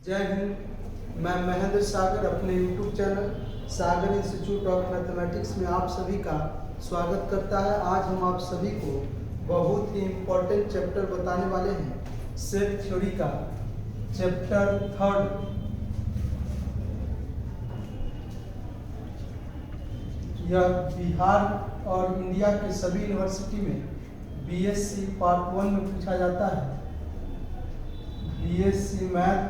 जय हिंद। मैं महेंद्र सागर अपने YouTube channel Sagar institute of mathematics में आप सभी का स्वागत करता है। आज हम आप सभी को बहुत ही इम्पोर्टेंट चैप्टर बताने वाले हैं, सेट थ्योरी का चैप्टर 3। यह बिहार और इंडिया के सभी यूनिवर्सिटी में BSc पार्ट 1 में पूछा जाता है। BSc math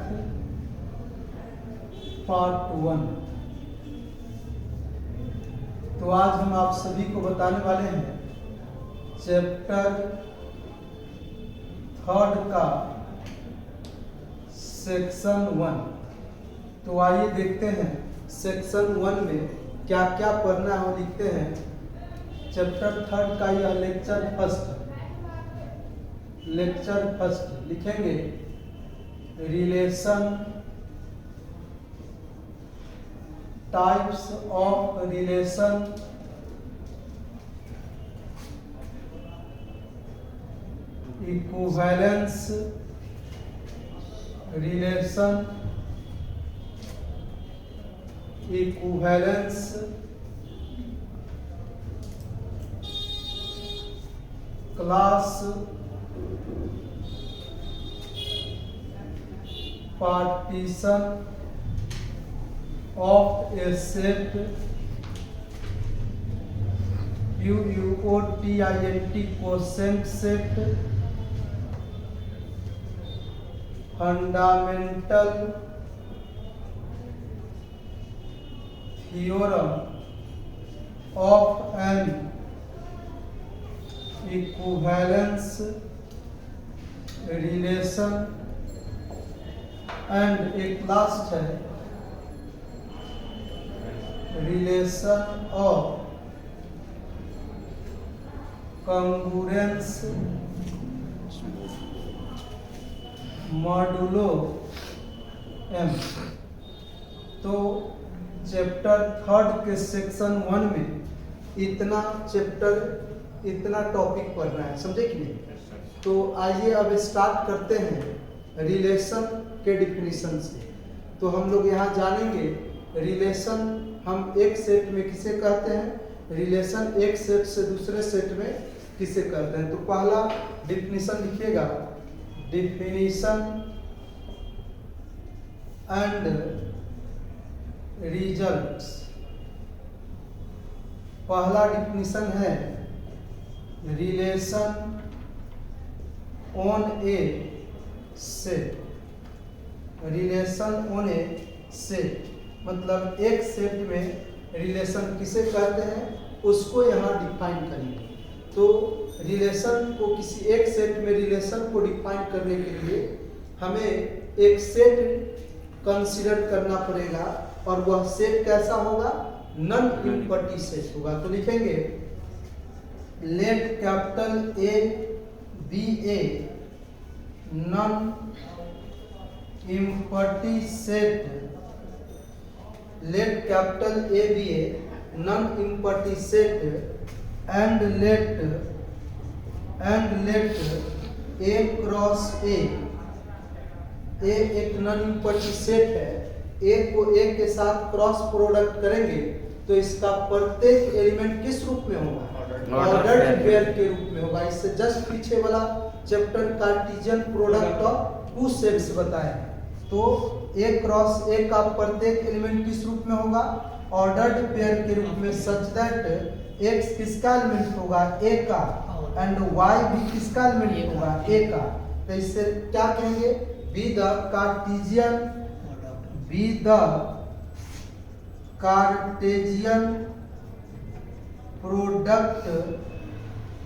part 1। तो आज हम आप सभी को बताने वाले हैं चैप्टर 3 का सेक्शन 1। तो आइए देखते हैं सेक्शन 1 में क्या क्या पढ़ना है। लिखते हैं चैप्टर 3 का यह लेक्चर फर्स्ट लिखेंगे relation, types of relation, equivalence relation, class partition of a set, QUOTINT quotient set, fundamental theorem of an equivalence relation, and एक लास्ट है relation of congruence modulo M। तो चैप्टर 3 के section 1 में इतना topic पढ़ना है, समझे कि नहीं। तो आइए अब स्टार्ट करते हैं रिलेशन के डिफिनीशन से। तो हम लोग यहाँ जानेंगे रिलेशन हम एक सेट में किसे कहते हैं, रिलेशन एक सेट से दूसरे सेट में किसे कहते हैं। तो पहला डिफिनीशन लिखिएगा, डिफिनीशन एंड रिजल्ट्स। पहला डिफिनीशन है relation on A set. Relation on A set मतलब एक सेट में रिलेशन किसे कहते हैं उसको यहाँ डिफाइन करेंगे। तो रिलेशन को किसी एक सेट में रिलेशन को डिफाइन करने के लिए हमें एक सेट कंसीडर करना पड़ेगा, और वह सेट कैसा होगा, नॉन एम्प्टी सेट होगा। तो लिखेंगे let capital A B A non empty set, let capital A be a non-empty set and let A cross A एक non-empty सेट है, A को A के साथ क्रॉस प्रोडक्ट करेंगे तो इसका प्रत्येक एलिमेंट किस रूप में होगा, ऑर्डर्ड पेयर के रूप में होगा। इससे जस्ट पीछे वाला chapter Cartesian product of two sets बताया। तो A क्रॉस A का प्रत्येक एलिमेंट किस रूप में होगा, ऑर्डर्ड पेयर के रूप में, सच दैट X किसका एलिमेंट होगा, A का, एंड Y भी किसका एलिमेंट होगा, A का। तो इससे क्या कहेंगे, B the Cartesian product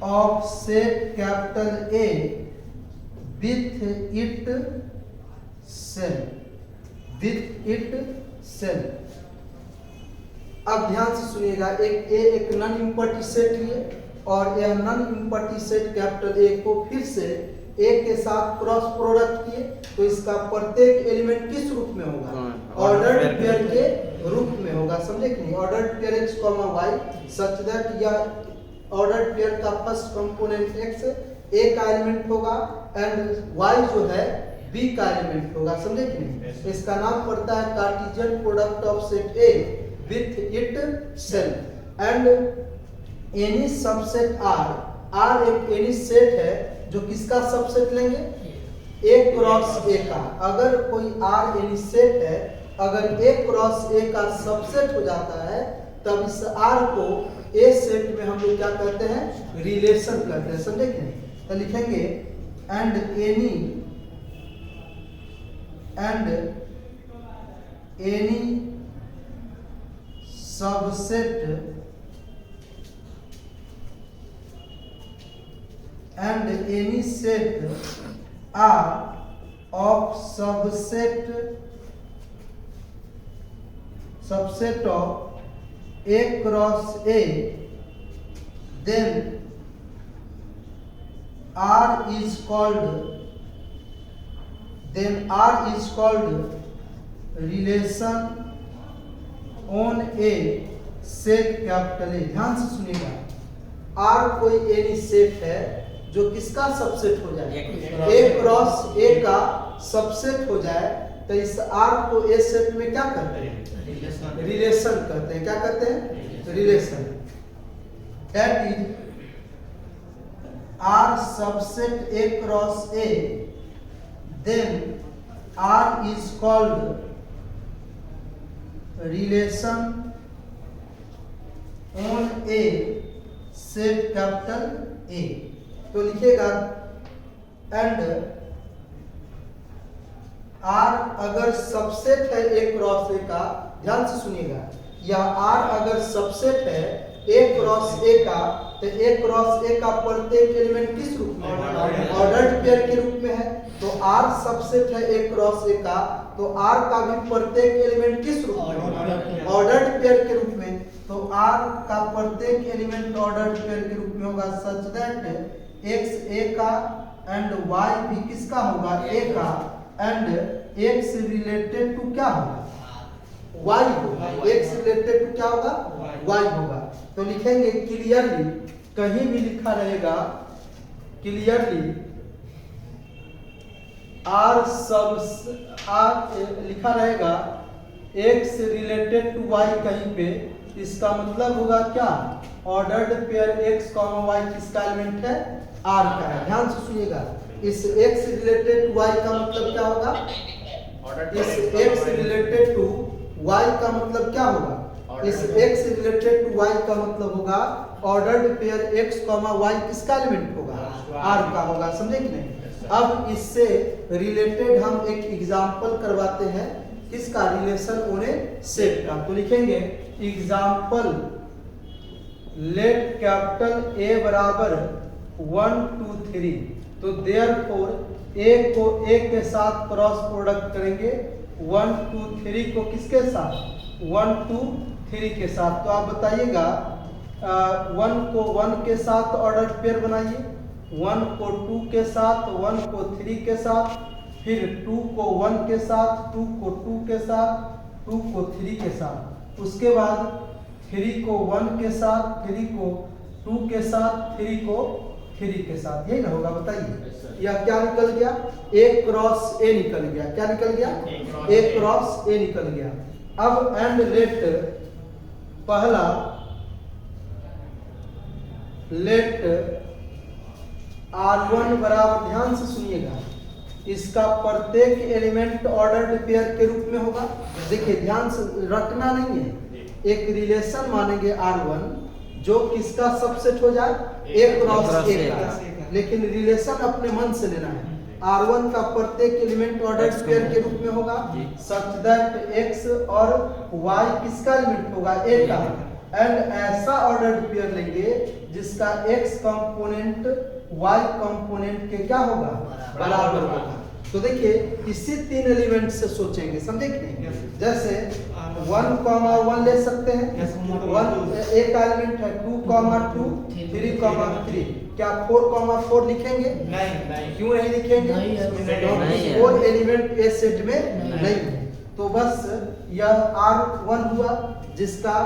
of set capital A with itself. अब ध्यान से सुनिएगा, एक नॉन एम्प्टी सेट लिए और यह non empty set capital A को फिर से A के साथ क्रॉस प्रोडक्ट किए तो इसका प्रत्येक एलिमेंट किस रूप में होगा, ऑर्डर्ड पेयर के रूप में होगा, समझे कि नहीं। Ordered pair X, Y such that यह ऑर्डर्ड पेयर का फर्स्ट कंपोनेंट X A का एलिमेंट होगा एंड Y जो है बी का एलिमेंट होगा, समझे कि नहीं। इसका नाम पड़ता है Cartesian product of set A with itself and any subset R एक एनी सेट है जो किसका सबसेट लेंगे, ए क्रॉस ए का। अगर कोई आर एनी सेट है, अगर ए क्रॉस ए का सबसेट हो जाता है तब इस आर को ए सेट में हम लोग क्या कहते हैं, रिलेशन कहते हैं, समझे कि नहीं। तो लिखेंगे any subset and any set are of subset of A cross A, then R is called relation on A set capital A। ध्यान से सुनिएगा, R कोई एनी सेट है जो किसका सबसेट हो जाए, ए क्रॉस ए का सबसेट हो जाए, तो इस आर को ए सेट में क्या करते हैं, रिलेशन कहते हैं। क्या कहते हैं, relation. That is R subset A cross A, then R is called relation on A set capital A. तो लिखिएगा एंड आर अगर सबसेट है ए क्रॉस ए का, ध्यान से सुनिएगा, या आर अगर सबसेट है ए क्रॉस ए का, तो ए क्रॉस ए का प्रत्येक एलिमेंट किस रूप में, ऑर्डर्ड पेयर के रूप में है। तो आर सबसेट है ए क्रॉस ए का, तो आर का भी प्रत्येक एलिमेंट किस रूप में, ऑर्डर्ड पेयर के रूप में। तो आर का प्रत्येक एलिमेंट ऑर्डर्ड पेयर के रूप में होगा सच दैट x a का एंड y भी किसका होगा, a का, एंड x रिलेटेड टू क्या होगा, y होगा। x रिलेटेड टू क्या होगा, y होगा। तो लिखेंगे क्लियरली, कहीं भी लिखा रहेगा क्लियरली लिखा रहेगा x रिलेटेड टू y कहीं पे, इसका मतलब होगा क्या, ऑर्डर्ड पेयर x, y किसका एलिमेंट है, r का है। ध्यान से सुनिएगा, इस x रिलेटेड टू y का मतलब क्या होगा, इस x रिलेटेड टू y का मतलब क्या होगा, इस x रिलेटेड टू y का मतलब होगा ऑर्डर्ड पेयर x, y किसका एलिमेंट होगा, r का होगा, समझे कि नहीं। अब इससे रिलेटेड हम एक एग्जांपल करवाते हैं, किसका, रिलेशन ऑन ए सेट का। तो लिखेंगे एग्जांपल, लेट कैपिटल A बराबर 1 2 3। तो देयरफॉर A को A के साथ क्रॉस प्रोडक्ट करेंगे, 1 2 3 को किसके साथ, 1 2 3 के साथ। तो आप बताइएगा 1 को 1 के साथ ऑर्डर पेयर बनाइए, 1 को 2 के साथ, 1 को 3 के साथ, फिर 2 को 1 के साथ, 2 को 2 के साथ, 2 को 3 के साथ। उसके बाद 3 को 1 के साथ, 3 को 2 के साथ, 3 को 3 के साथ। यही ना होगा, बताइए। यह क्या निकल गया, A क्रॉस A निकल गया। क्या निकल गया, A क्रॉस A निकल गया। अब एंड लेट पहला, लेट R1 बराबर, ध्यान से सुनिएगा, इसका प्रत्येक एलिमेंट ऑर्डर्ड पेयर के रूप में होगा। देखिए ध्यान से रखना नहीं है, एक रिलेशन मानेंगे R1 जो किसका सबसेट हो जाए, A क्रॉस A का, लेकिन रिलेशन अपने मन से लेना है। R1 का प्रत्येक एलिमेंट ऑर्डर्ड पेयर के रूप में होगा, सच दैट X और Y किसका एलिमेंट होगा, A का, एंड ऐसा ऑर्डर्ड पेयर लेंगे जिसका X कंपोनेंट Y कंपोनेंट के क्या होगा, बराबर होगा। तो देखिए इसी 3 एलिमेंट से सोचेंगे, समझे कि नहीं। जैसे 1,1 ले सकते हैं, 1 एक एलिमेंट है, 2,2, 3,3। क्या 4,4 लिखेंगे, नहीं। क्यों नहीं लिखेंगे, क्योंकि 4 एलिमेंट ए सेट में नहीं है। तो बस यह R1 हुआ जिसका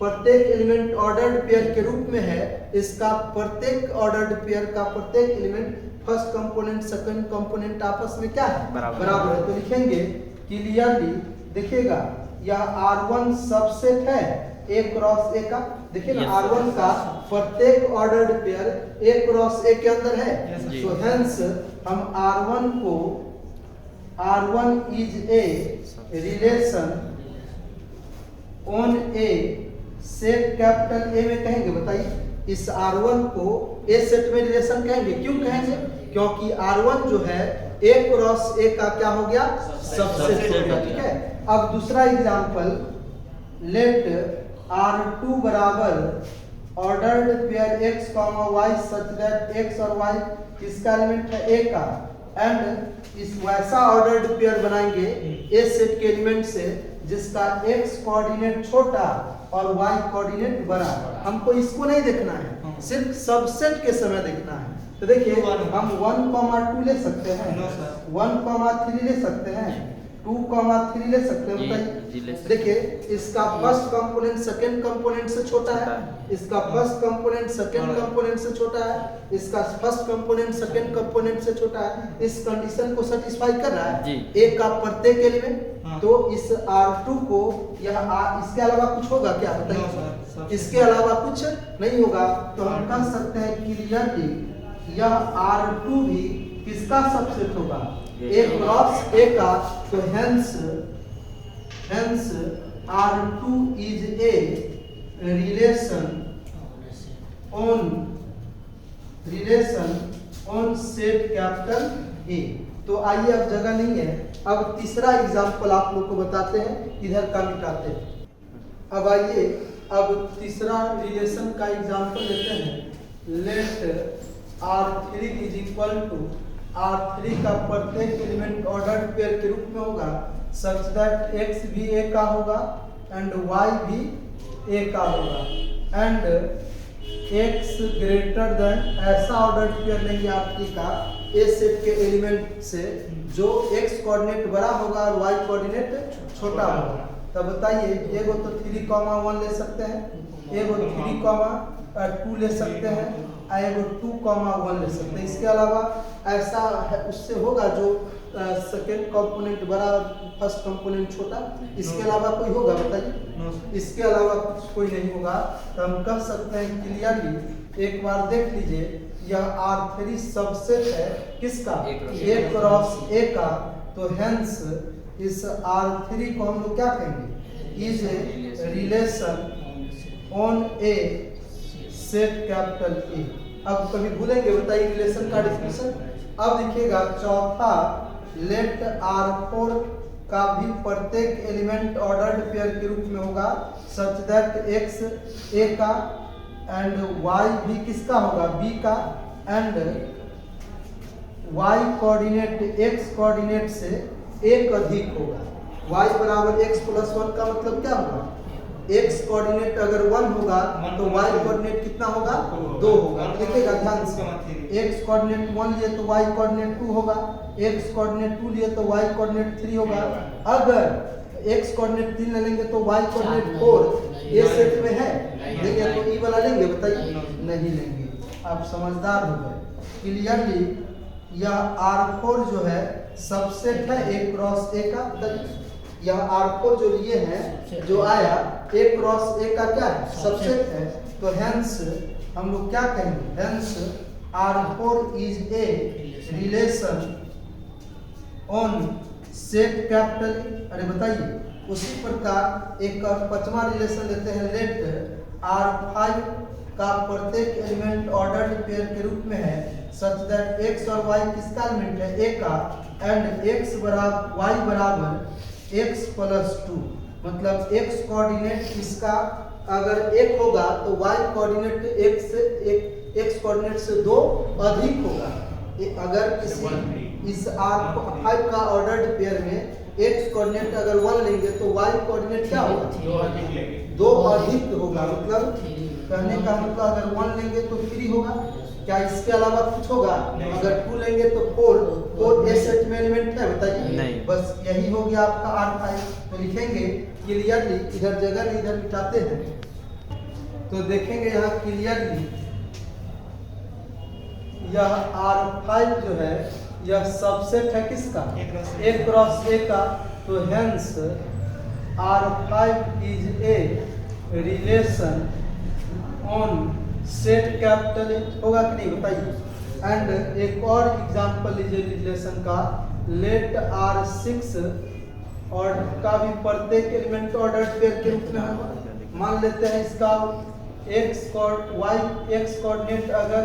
प्रत्येक एलिमेंट ऑर्डर्ड पेयर के रूप में है, इसका प्रत्येक ऑर्डर्ड पेयर का प्रत्येक element first component second component आपस में क्या है, बराबर है। तो लिखेंगे क्लियरली, देखिएगा यह R1 सबसेट है A क्रॉस A का। देखिए ना, R1 का प्रत्येक ordered pair A cross A के अंदर है। तो हेंस हम R1 is a relation on A set capital A में कहेंगे। बताइए, इस R1 को A सेट में रिलेशन कहेंगे। क्यों कहेंगे? क्योंकि R1 जो है A क्रॉस A का क्या हो गया, सबसेट हो गया। ठीक है। अब दूसरा एग्जांपल, लेट R2 बराबर ordered pair X, Y such that X और Y किसका एलिमेंट है, A का, एंड इस वैसा ऑर्डर्ड पेयर बनाएंगे A सेट के एलिमेंट से जिसका X कोऑर्डिनेट छोटा और Y कोऑर्डिनेट बड़ा। हमको इसको नहीं देखना है, सिर्फ सबसेट के समय देखना है। तो देखिए, हम 1,2 ले सकते हैं, 1,3 ले सकते हैं, 2,3 ले सकते हैं। बताइए, देखिए इसका फर्स्ट कंपोनेंट सेकंड कंपोनेंट से छोटा है, इसका फर्स्ट कंपोनेंट सेकंड कंपोनेंट से छोटा है, इसका फर्स्ट कंपोनेंट सेकंड कंपोनेंट से छोटा है। इस कंडीशन को सेटिस्फाई कर रहा है A का प्रत्येक एलिमेंट। तो इस R2 को यह इसके अलावा कुछ होगा क्या, बताइए? इसके अलावा कुछ नहीं होगा। तो हम कह सकते हैं क्लियरली यह R2 भी किसका सबसेट होगा, A क्रॉस A का। तो hence R2 is a relation on set capital A। तो आइए, अब जगह नहीं है, अब तीसरा एग्जांपल आप लोग को बताते हैं, इधर का मिटाते हैं। अब आइए, अब तीसरा रिलेशन का एग्जांपल लेते हैं। Late R3 is equal to R3 का प्रत्येक एलिमेंट ऑर्डर्ड पेयर के रूप में होगा सच दैट X भी A का होगा एंड Y भी A का होगा, एंड X ग्रेटर देन, ऐसा ऑर्डर्ड पेयर लेंगे R3 का A सेट के एलिमेंट से जो X कोऑर्डिनेट बड़ा होगा और Y कोऑर्डिनेट छोटा होगा। तब बताइए, एगो तो 3,1 ले सकते हैं, एगो 3,2 ले सकते हैं, एगो 2,1 ले सकते हैं। इसके अलावा ऐसा है, उससे होगा जो सेकेंड कंपोनेंट बड़ा फर्स्ट कंपोनेंट छोटा। इसके अलावा कोई होगा, बताइए? इसके अलावा कुछ कोई नहीं होगा। तो हम कह सकते हैं क्लियरली, एक बार देख लीजिए, यह R3 सबसेट है किसका, A क्रॉस A का। तो हेंस इस R3 को हम लोग क्या कहेंगे, is a relation on A set capital A। अब कभी भूलेंगे, बताइए रिलेशन का डिफिनेशन। अब देखिएगा चौथा, लेट R4 का भी प्रत्येक एलिमेंट ऑर्डर्ड पेयर के रूप में होगा सच दैट X A का एंड Y भी किसका होगा, B का, and Y coordinate X coordinate से एक अधिक होगा। Y बराबर X प्लस 1 का मतलब क्या होगा, X कोऑर्डिनेट अगर 1 होगा तो Y कोऑर्डिनेट कितना होगा, 2 होगा। देखिएगा ध्यान से, X कोऑर्डिनेट 1 लिए तो Y कोऑर्डिनेट 2 होगा, X कोऑर्डिनेट 2 लिए तो Y कोऑर्डिनेट 3 होगा। अगर X कोऑर्डिनेट 3 ले लेंगे तो Y कोऑर्डिनेट 4 ये सेट में है, लेंगे तो E वाला लेंगे, बताइए? नहीं लेंगे। आप समझदार हो गए। क्लियरली यह R4 जो है सबसेट है A क्रॉस A का। यह R4 जो लिए हैं, जो आया A क्रॉस A का क्या है, सबसेट है। तो हेंस हम लोग क्या कहेंगे, hence R4 is a relation on set capital A। अरे बताइए, उसी प्रकार एक और पांचवा रिलेशन लेते हैं। लेट R5 का प्रत्येक एलिमेंट ऑर्डर्ड पेयर के रूप में है सच दैट X और Y किसका एलिमेंट है, A का, एंड X बराबर Y बराबर X प्लस 2। मतलब X कोऑर्डिनेट इसका अगर 1 होगा तो Y कोऑर्डिनेट X कोऑर्डिनेट से 2 अधिक होगा। अगर किसी इस R5 का ऑर्डर्ड पेयर में X कोऑर्डिनेट अगर 1 लेंगे तो Y कोऑर्डिनेट क्या होगा, 2 अधिक होगा। मतलब कहने का मतलब अगर 1 लेंगे तो 3 होगा। क्या इसके अलावा कुछ होगा? अगर 2 लेंगे तो 4 ए सेट में एलिमेंट है, बताइए? बस यही हो गया आपका R5। तो लिखेंगे क्लियरली, इधर जगह नहीं, इधर मिटाते हैं। तो देखेंगे यहाँ क्लियरली यह R5 जो है यह सबसेट है किसका? A क्रॉस A का। तो hence R5 is a relation on set capital ए। होगा कि नहीं बताइए। एंड एक और एग्जांपल लीजिए रिलेशन का, लेट R6 और का भी प्रत्येक एलिमेंट ऑर्डर पेयर के रूप में होगा। मान लेते हैं इसका x कोऑर्डिनेट अगर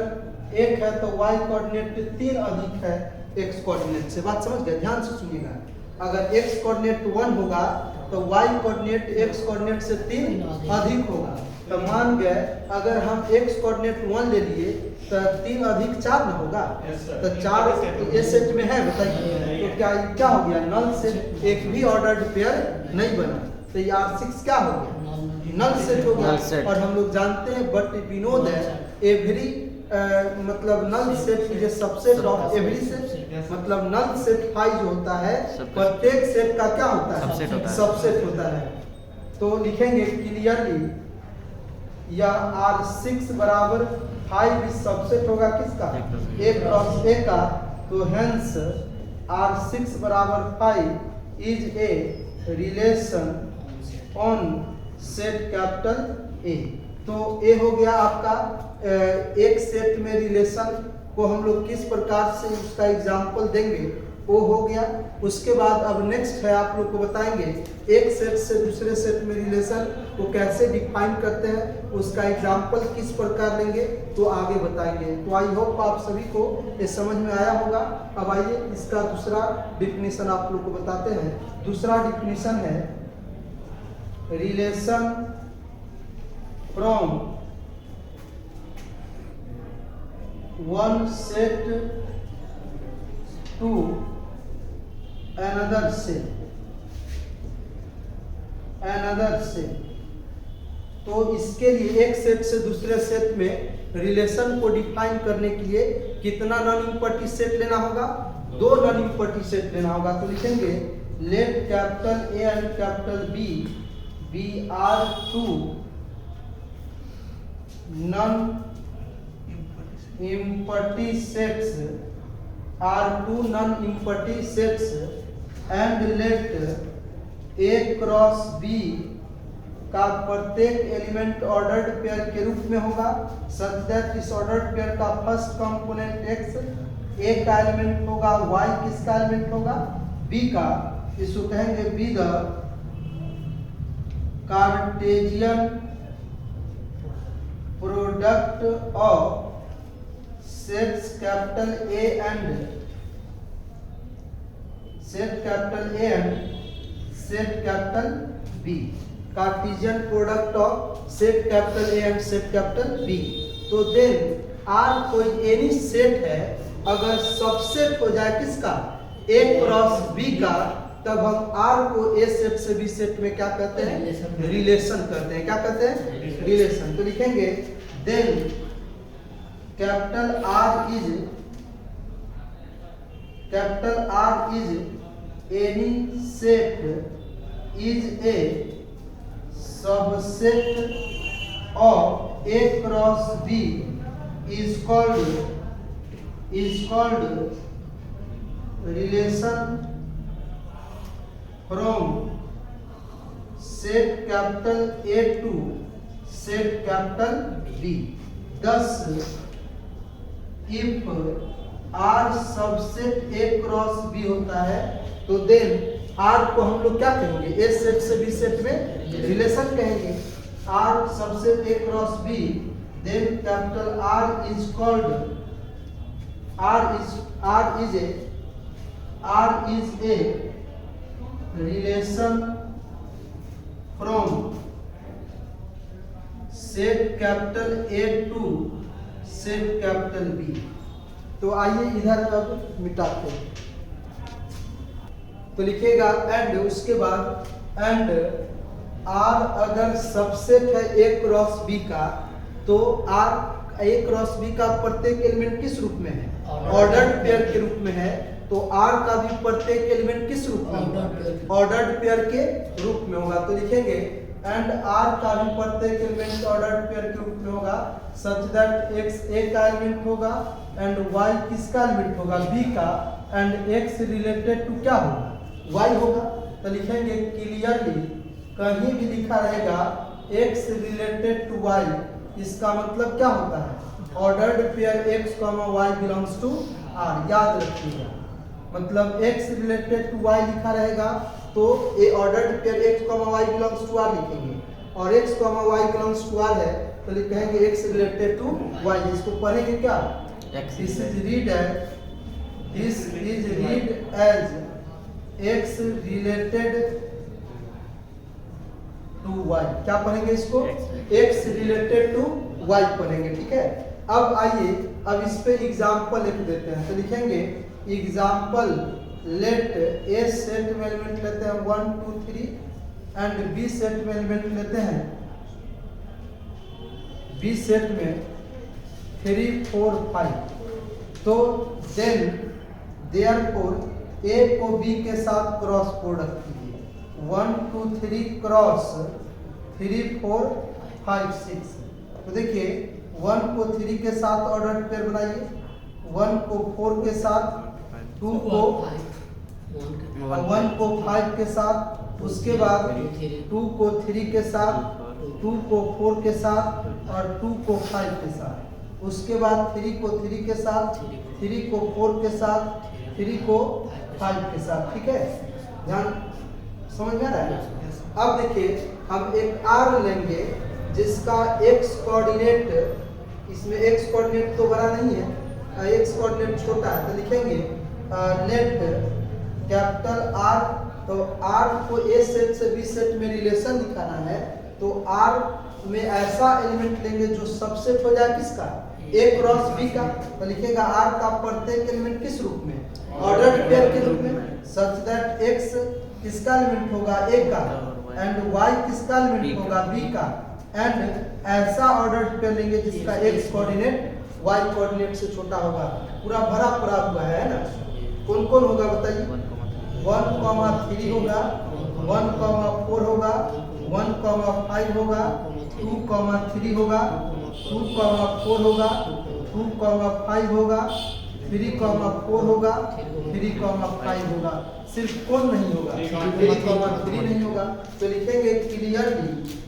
1 है तो y कोऑर्डिनेट 3 अधिक है x कोऑर्डिनेट से। बात समझ गए? ध्यान से सुनिएगा। अगर x कोऑर्डिनेट 1 होगा तो y कोऑर्डिनेट x कोऑर्डिनेट से 3 अधिक होगा। तो मान गए अगर हम x कोऑर्डिनेट 1 ले लिए तो 3 अधिक 4 ना होगा। तो 4 ये सेट में है बताइए। तो क्या हो गया? Null set. एक भी ऑर्डर्ड पेयर नहीं बना। तो ये R6 क्या हो गया? नल सेट हो गया। और हम लोग जानते हैं but we know that every मतलब null set is a subset of every set. मतलब नल सेट फाई जो होता है प्रत्येक सेट का क्या होता है? सबसेट होता है। तो लिखेंगे क्लियरली या R6 बराबर 5 सबसेट होगा किसका? A क्रॉस A का। तो हेंस R6 बराबर 5 is a relation on set capital A. तो ए हो गया आपका एक सेट में रिलेशन को हम लोग किस प्रकार से उसका एग्जांपल देंगे वो हो गया। उसके बाद अब नेक्स्ट है आप लोग को बताएंगे एक सेट से दूसरे सेट में रिलेशन को कैसे डिफाइन करते हैं, उसका एग्जांपल किस प्रकार लेंगे तो आगे बताएंगे। तो आई होप आप सभी को ये समझ में आया होगा। अब आइए इसका दूसरा डिफिनीशन आप लोग को बताते हैं। दूसरा डिफिनीशन है relation from one set to another set। तो इसके लिए एक सेट से दूसरे सेट में रिलेशन को डिफाइन करने के लिए कितना नॉन इम्पर्टी सेट लेना होगा? 2 नॉन इम्पर्टी सेट लेना होगा। तो लिखेंगे let capital A and capital B are 2 non empty sets and let A cross B का प्रत्येक एलिमेंट ऑर्डर्ड पेयर के रूप में होगा सच दैट इस ऑर्डर्ड पेयर का फर्स्ट कंपोनेंट x A का एलिमेंट होगा, y किसका एलिमेंट होगा? B का। इसको कहेंगे B the Cartesian product of sets capital A and set capital B। Cartesian product of set capital A and set capital B। तो then R कोई any set है अगर सबसेट हो जाए किसका? A क्रॉस B का, तब हम R को A सेट से B सेट में क्या कहते हैं? रिलेशन कहते हैं। क्या कहते हैं? रिलेशन। तो लिखेंगे then capital R is any set is a subset of A cross B is called relation from set capital A to set capital B। Thus, if R subset A cross B होता है तो then R को हम लोग क्या कहेंगे? A set से B set में रिलेशन कहेंगे। R subset A cross B, then capital R is called R is a relation from set capital A to set capital B। तो आइए इधर अब मिटाते हैं। तो लिखेगा एंड, उसके बाद एंड R अगर सबसेट है A क्रॉस B का तो R A क्रॉस B का प्रत्येक एलिमेंट किस रूप में है? ऑर्डर्ड पेयर के रूप में है। तो R का भी प्रत्येक एलिमेंट किस रूप में होगा? ऑर्डर्ड पेयर के रूप में होगा। तो लिखेंगे एंड R का भी प्रत्येक एलिमेंट ऑर्डर्ड पेयर के रूप में होगा सच दैट X A का एलिमेंट होगा, एंड y किसका एलिमेंट होगा, b का, एंड x रिलेटेड टू क्या होगा, y होगा। तो लिखेंगे क्लियरली, कहीं भी लिखा रहेगा x रिलेटेड टू y, इसका मतलब क्या होता है, ordered pair x, y belongs to r। याद रखिएगा, मतलब x रिलेटेड टू y लिखा रहेगा तो a ordered pair x, y belongs to r लिखेंगे, और x, y belongs to r है तो लिखेंगे x रिलेटेड टू y। इसको पढ़ेंगे क्या, this is read as x related to y। क्या पढ़ेंगे इसको, x रिलेटेड टू y पढ़ेंगे, ठीक है। अब आइए, अब इस पे एग्जांपल लिख देते हैं। तो लिखेंगे एग्जांपल, लेट ए सेट में एलिमेंट लेते हैं 1 2 3 एंड बी सेट में एलिमेंट लेते हैं, बी सेट में 3 4 5। तो देन देयरफॉर ए को बी के साथ क्रॉस प्रोडक्ट कीजिए, 1 2 3 क्रॉस 3 4 5 6। तो देखिए 1 को 3 के साथ ऑर्डर पेयर बनाइए, 1 को 4 के साथ, 2 को 1 को 5 के साथ, उसके बाद 2 को 3 के साथ, 2 को 4 के साथ और 2 को 5 के साथ, उसके बाद 3 को 3 के साथ, 3 को 4 के साथ, 3 को 5 के साथ, ठीक है। ध्यान समझ में आ रहा है। अब देखिए हम एक r लेंगे जिसका x कोऑर्डिनेट, इसमें x कोऑर्डिनेट तो बड़ा नहीं है, x कोऑर्डिनेट छोटा है, तो लिखेंगे लेट कैपिटल R। तो R को A सेट से B सेट में रिलेशन दिखाना है, तो R में ऐसा एलिमेंट लेंगे जो सबसेट हो जाए किसका, A क्रॉस B का। तो लिखेगा R का प्रत्येक एलिमेंट किस रूप में, ऑर्डर्ड पेयर के रूप में, सच दैट X किसका एलिमेंट होगा, A का, एंड Y किसका एलिमेंट होगा, B का, एंड ऐसा ऑर्डर्ड पेयर लेंगे जिसका x कोऑर्डिनेट y कोऑर्डिनेट से छोटा होगा। पूरा भरा पड़ा हुआ है ना, कौन कौन होगा बताइए, 1,3 होगा, 1,4 होगा, 1,5 होगा, 2,3 होगा, 2,4 होगा, 2,5 होगा, 3,4 होगा, 3,5 होगा। सिर्फ कौन नहीं होगा, 3,3 नहीं होगा। तो लिखेंगे क्लियरली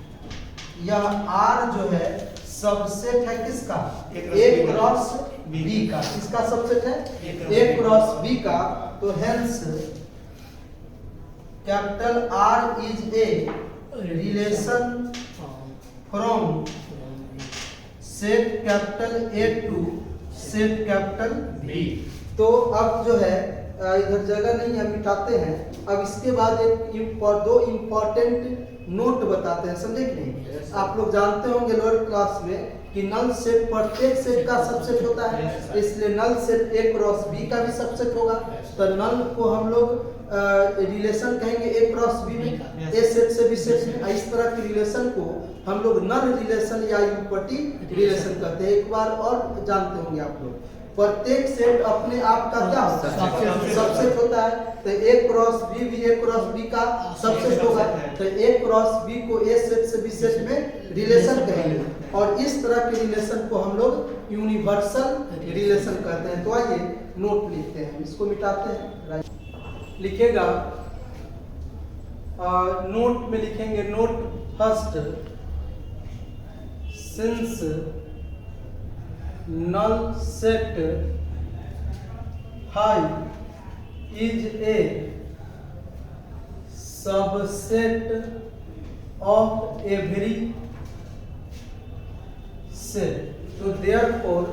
यह R जो है सबसेट है किसका, A क्रॉस B का। इसका सबसेट है A क्रॉस B का। तो hence capital R is a relation from set capital A to set capital B। तो अब जो है इधर जगह नहीं है, मिटाते हैं। अब इसके बाद दो इम्पोर्टेंट नोट बताते हैं, समझे कि नहीं। आप लोग जानते होंगे लोअर क्लास में कि नल सेट प्रत्येक सेट का सबसेट होता है, इसलिए null set A cross B का भी सबसेट होगा। तो नल को हम लोग रिलेशन कहेंगे A क्रॉस B में, A सेट से B सेट में। इस तरह के रिलेशन को हम लोग नल रिलेशन या यूनिटी रिलेशन कहते हैं। एक बार और जानते होंगे आप लोग, प्रत्येक सेट अपने आप का क्या होता है, सबसेट होता है। तो A क्रॉस B भी A क्रॉस B का सबसेट होगा। तो A क्रॉस B को A सेट से B सेट में रिलेशन कहेंगे, और इस तरह के रिलेशन को हम लोग यूनिवर्सल रिलेशन कहते हैं। तो आइए नोट लिखते हैं, इसको मिटाते हैं। लिखेगा नोट में लिखेंगे, node first, since null set phi is a subset of every set, so therefore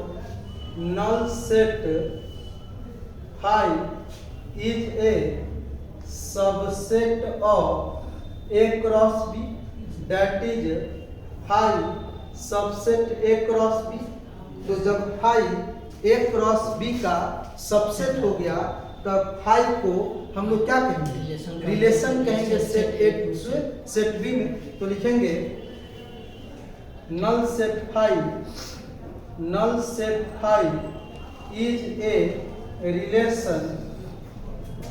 null set phi is a subset of A cross B, that is phi subset A cross B। तो जब phi A cross B का subset हो गया तब phi को हम लोग क्या कहेंगे, रिलेशन कहेंगे सेट A से सेट B में। तो लिखेंगे null set phi is a relation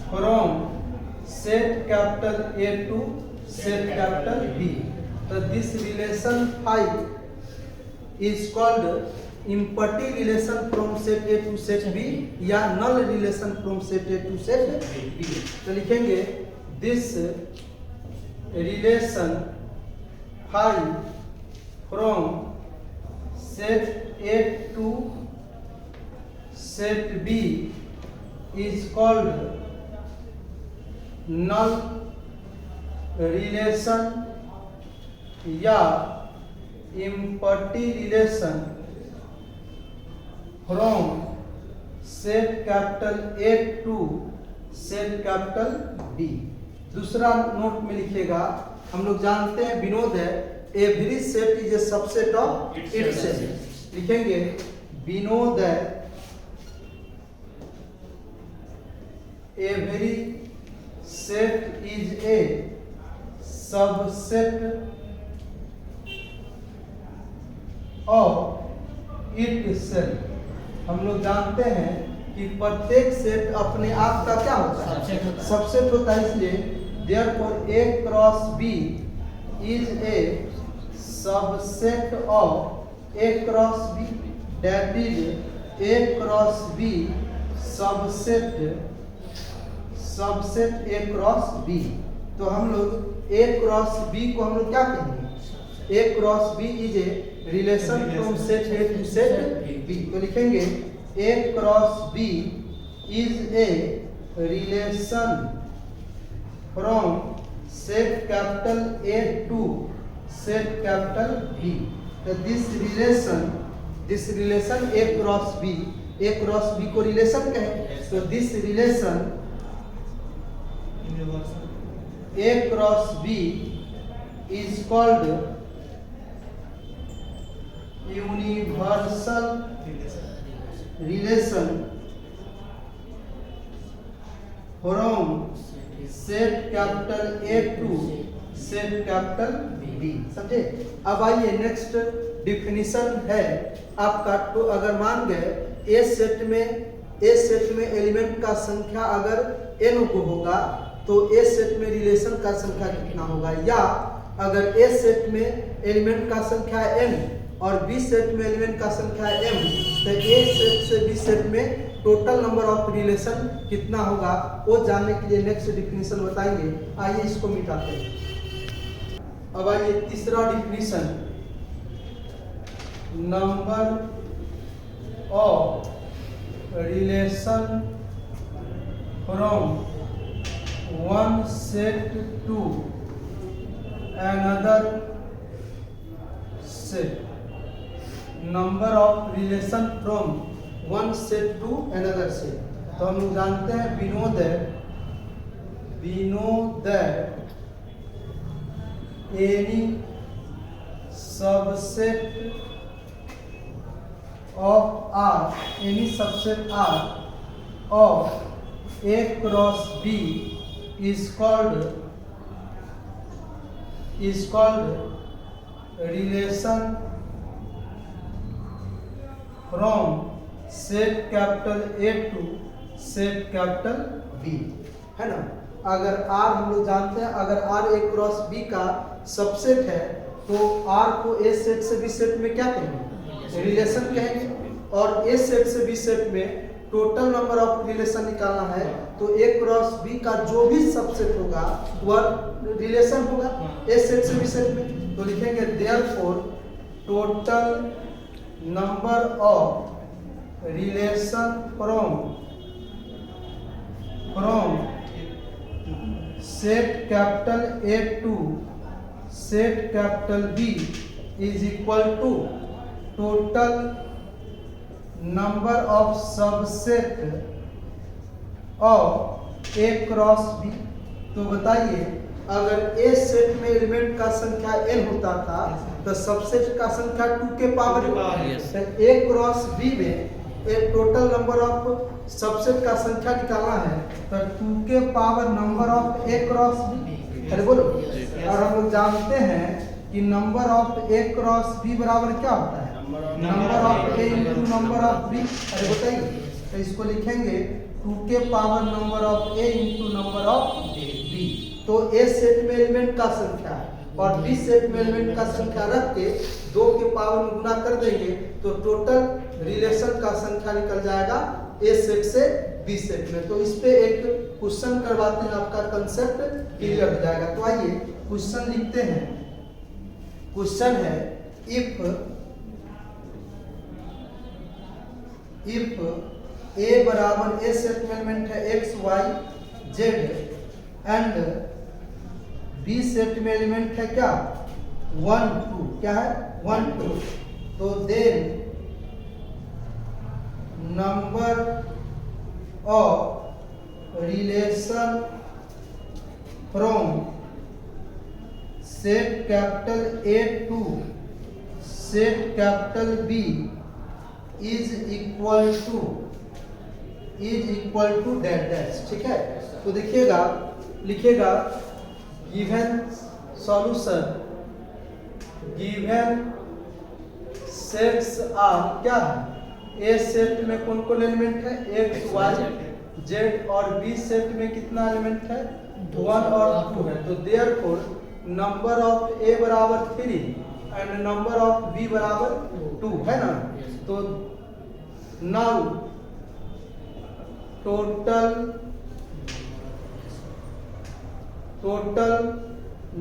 from set capital A to set capital B। तो this relation phi is called empty relation from set A to set B या null relation from set A to set B. तो लिखेंगे this relation phi from set A to set B is called null relation या empty relation from set capital A to set capital B. दूसरा note में लिखिएगा, हम लोग जानते हैं विनोद है every set is a subset of itself. लिखेंगे विनोद है every set is a subset of itself. हम लोग जानते हैं कि प्रत्येक सेट अपने आप का क्या होता है, सबसेट होता है। इसलिए therefore A cross B is a subset of A cross B, that is A cross B subset A cross B. तो हम लोग ए क्रॉस बी को हम लोग क्या कहेंगे, A cross B is a relation from set A to set B. तो लिखेंगे A cross B is a relation from set capital A to set capital B. तो this relation A cross B को relation कहें। तो this relation A cross B is called universal relation from set capital A to set capital B. समझे? अब आइए next definition है आपका। तो अगर मान गए ए सेट में एलिमेंट का संख्या अगर n को होगा तो ए सेट में रिलेशन का संख्या कितना होगा, या अगर ए सेट में एलिमेंट का संख्या n और बी सेट में एलिमेंट का संख्या m, तो ए सेट से बी सेट में टोटल नंबर ऑफ रिलेशन कितना होगा वो जानने के लिए नेक्स्ट डिफिनीशन बताएंगे। आइए इसको मिटाते हैं। अब आइए तीसरा definition, number of relation from one set to another set। Number of relation from one set to another set. तो हम लोग जानते हैं we know that any subset of R of A cross B is called relation from set capital A to set capital B, है ना। अगर R हम लोग जानते हैं, अगर R A क्रॉस B का सबसेट है तो R को A सेट से B सेट में क्या कहेंगे, रिलेशन कहेंगे। और A सेट से B सेट में टोटल नंबर ऑफ रिलेशन निकालना है तो ए क्रॉस बी का जो भी सबसेट होगा वह रिलेशन होगा ए सेट से बी सेट में। तो लिखेंगे therefore total number of relation from set capital A to set capital B is equal to total number of subset of A cross B. तो बताइए अगर ए सेट में एलिमेंट का संख्या n होता था तो सबसेट का संख्या 2 के पावर तो ए क्रॉस बी में एक टोटल नंबर ऑफ सबसेट का संख्या निकालना है तो 2 के power number of A cross B. अरे बोलो। और हम लोग जानते हैं कि number of A cross B बराबर क्या होता है, number of A into number of B. अरे बताइए, तो इसको लिखेंगे 2 के power number of A into number of B. तो ए सेट में एलिमेंट का संख्या है और बी सेट में एलिमेंट का संख्या रख के 2 के पावर में गुना कर देंगे तो टोटल रिलेशन का संख्या निकल जाएगा ए सेट से बी सेट में। तो इस पे एक क्वेश्चन करवाते हैं, आपका कंसेप्ट क्लियर हो जाएगा। तो आइए क्वेश्चन लिखते हैं। क्वेश्चन है इफ ए बराबर ए सेट में एलिमेंट है X Y Z and B set में एलिमेंट है क्या 1 2, क्या है 1 2, तो then number of relation from set capital A to set capital B is equal to that dash. ठीक है, तो देखिएगा लिखिएगा given solution, given sets are क्या है, ए सेट में कौन कौन एलिमेंट है एक्स वाई जेड और बी सेट में कितना एलिमेंट है 1 और 2 है। तो देयरफॉर नंबर ऑफ ए बराबर 3 एंड नंबर ऑफ बी बराबर 2 है ना। तो now total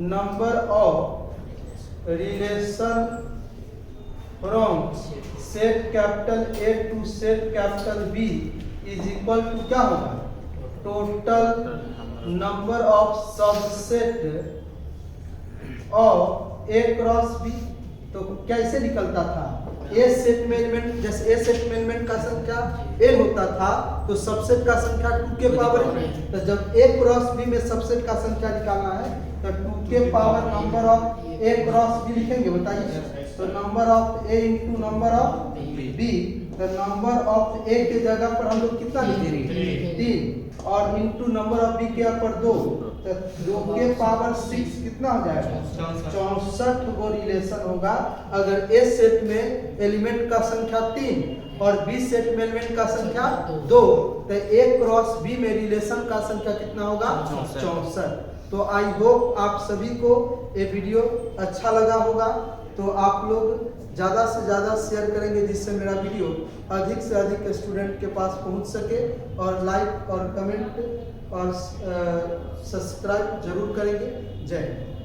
number of relation from set capital A to set capital B is equal to क्या होगा, total number of subset of A cross B. तो कैसे निकलता था, ए सेट में एलिमेंट, जैसे ए सेट में एलिमेंट का संख्या n होता था तो सबसेट का संख्या 2 के पावर n। तो जब ए क्रॉस बी में सबसेट का संख्या निकालना है तो 2 के power number of A cross B लिखेंगे, बताइए। तो number of A into number of B, तो नंबर ऑफ ए के जगह पर हम लोग कितना लिखेंगे 3 और इंटू नंबर ऑफ बी के ऊपर 2, तो 2 के पावर 6 कितना हो जाएगा 64 गो रिलेशन होगा। अगर ए सेट में एलिमेंट का संख्या 3 और बी सेट में एलिमेंट का संख्या 2, तो ए क्रॉस बी में रिलेशन का संख्या कितना होगा 64। तो आई होप आप सभी को ये वीडियो अच्छा लगा होगा। तो आप लोग ज़्यादा से ज़्यादा शेयर करेंगे जिससे मेरा वीडियो अधिक से अधिक स्टूडेंट के पास पहुंच सके, और लाइक और कमेंट और सब्सक्राइब जरूर करेंगे। जय हिंद।